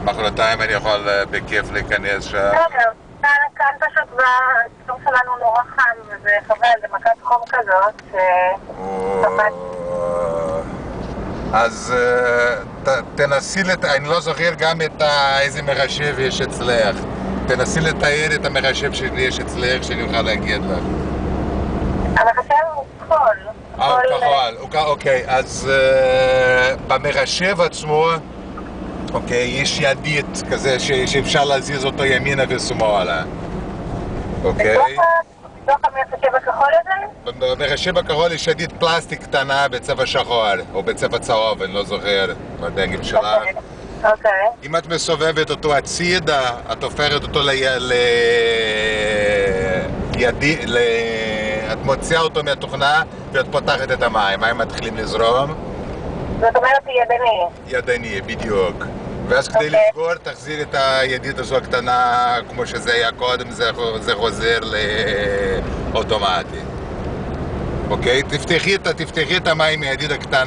מחרתיים אני יכול בכיף להיכנס שם. בסדר, כאן פשוט הסיום שלנו נורא חם, וזה חבל, זה מכת חום כזאת, אז תנסי, אני לא זוכר גם איזה מחשב יש אצלך. תנסי לתאר את המחשב שיש אצלך, שאני אוכל להגיד לך. המחשב הוא קול. הוא כחול, אוקיי, אז במחשב עצמו, אוקיי, יש ידית כזה שאפשר להזיז אותו ימינה ושמאלה, אוקיי? בתוך המחשב הכחול הזה? במחשב הכחול יש ידית פלסטיק קטנה בצבע שחור, או בצבע צהוב, אני לא זוכר, בדגם שלך. אוקיי. אם את מסובבת אותו הצידה, את הופכת אותו את מוציאה אותו מהתוכנה ואת פותחת את המים, המים מתחילים לזרום. זאת אומרת ידני. ידני, בדיוק. ואז כדי לסגור, תחזיר את הידית הזו הקטנה כמו שזה היה קודם, זה חוזר לאוטומטי. אוקיי? תפתחי את המים מהידית הקטנה.